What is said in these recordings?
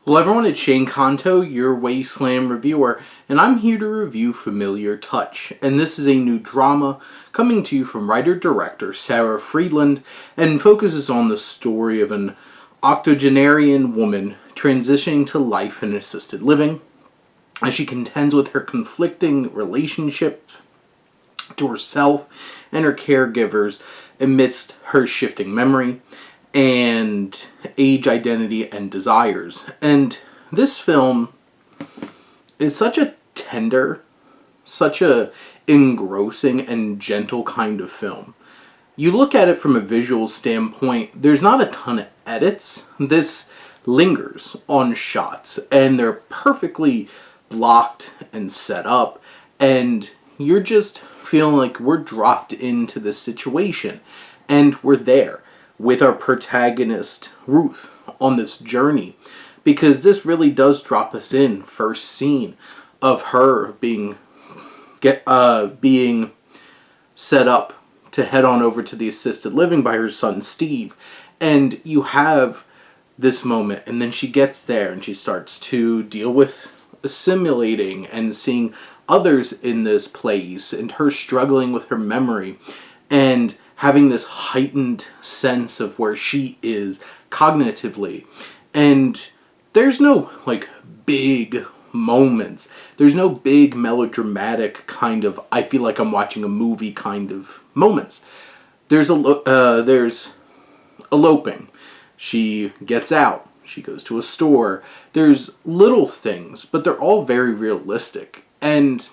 Hello everyone, it's Shane Kanto, your Wasteland reviewer, and I'm here to review Familiar Touch. And this is a new drama coming to you from writer-director Sarah Friedland, and focuses on the story of an octogenarian woman transitioning to life in assisted living as she contends with her conflicting relationship to herself and her caregivers amidst her shifting memory and age, identity, and desires. And this film is such a tender, such a engrossing and gentle kind of film. You look at it from a visual standpoint, there's not a ton of edits. This lingers on shots, and they're perfectly blocked and set up, and you're just feeling like we're dropped into this situation, and we're there with our protagonist, Ruth, on this journey. Because this really does drop us in, first scene of her being set up to head on over to the assisted living by her son, Steve. And you have this moment, and then she gets there and she starts to deal with assimilating and seeing others in this place, and her struggling with her memory and having this heightened sense of where she is cognitively. And there's no big moments. There's no big melodramatic kind of I feel like I'm watching a movie kind of moments. There's eloping. She gets out. She goes to a store. There's little things, but they're all very realistic. And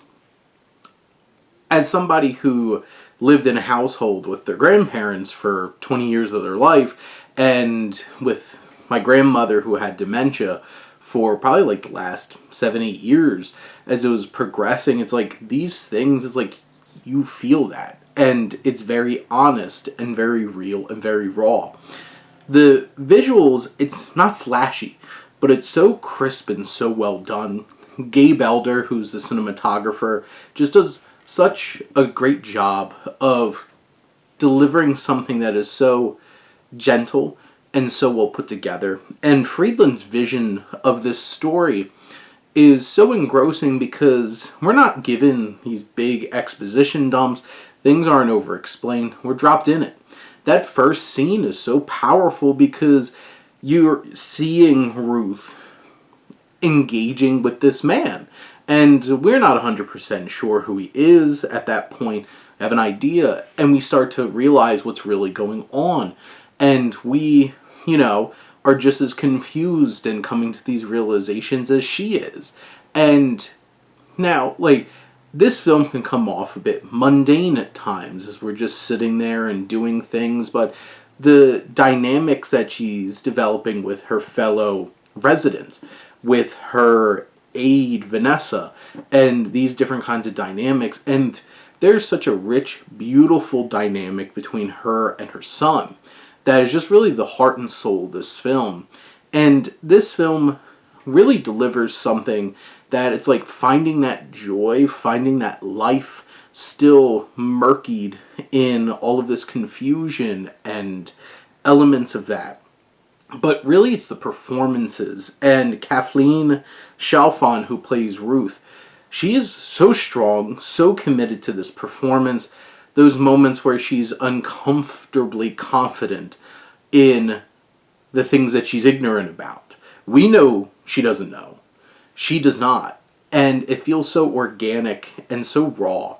as somebody who lived in a household with their grandparents for 20 years of their life, and with my grandmother who had dementia for probably the last 7-8 years, as it was progressing, it's these things, it's you feel that. And it's very honest and very real and very raw. The visuals, it's not flashy, but it's so crisp and so well done. Gabe Elder, who's the cinematographer, just does such a great job of delivering something that is so gentle and so well put together. And Friedland's vision of this story is so engrossing because we're not given these big exposition dumps. Things aren't over-explained. We're dropped in it. That first scene is so powerful because you're seeing Ruth engaging with this man. And we're not 100% sure who he is at that point. We have an idea, and we start to realize what's really going on. And we, are just as confused and coming to these realizations as she is. And now, this film can come off a bit mundane at times as we're just sitting there and doing things, but the dynamics that she's developing with her fellow residents, with her aide Vanessa, and these different kinds of dynamics, and there's such a rich, beautiful dynamic between her and her son that is just really the heart and soul of this film. And this film really delivers something that it's finding that joy, finding that life still murkied in all of this confusion and elements of that. But really, it's the performances. And Kathleen Chalfant, who plays Ruth, she is so strong, so committed to this performance. Those moments where she's uncomfortably confident in the things that she's ignorant about. We know she doesn't know. She does not. And it feels so organic and so raw.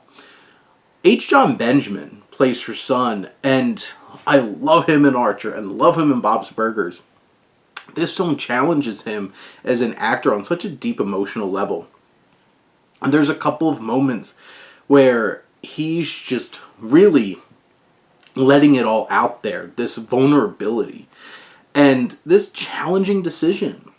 H. John Benjamin plays her son, and I love him in Archer and love him in Bob's Burgers. This film challenges him as an actor on such a deep emotional level. And there's a couple of moments where he's just really letting it all out there, this vulnerability and this challenging decision.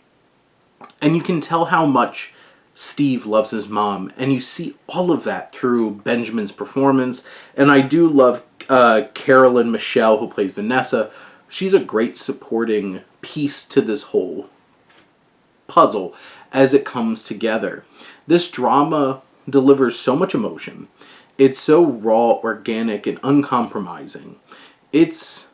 And you can tell how much Steve loves his mom, and you see all of that through Benjamin's performance. And I do love Carolyn Michelle, who plays Vanessa. She's a great supporting piece to this whole puzzle as it comes together. This drama delivers so much emotion. It's so raw, organic, and uncompromising. It's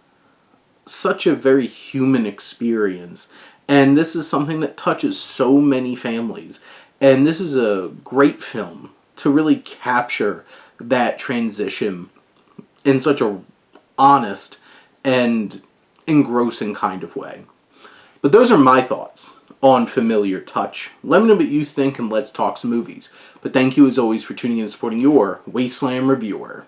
such a very human experience, And this is something that touches so many families. And this is a great film to really capture that transition in such a honest and engrossing kind of way. But those are my thoughts on Familiar Touch. Let me know what you think and let's talk some movies. But thank you as always for tuning in and supporting your Wasteland reviewer.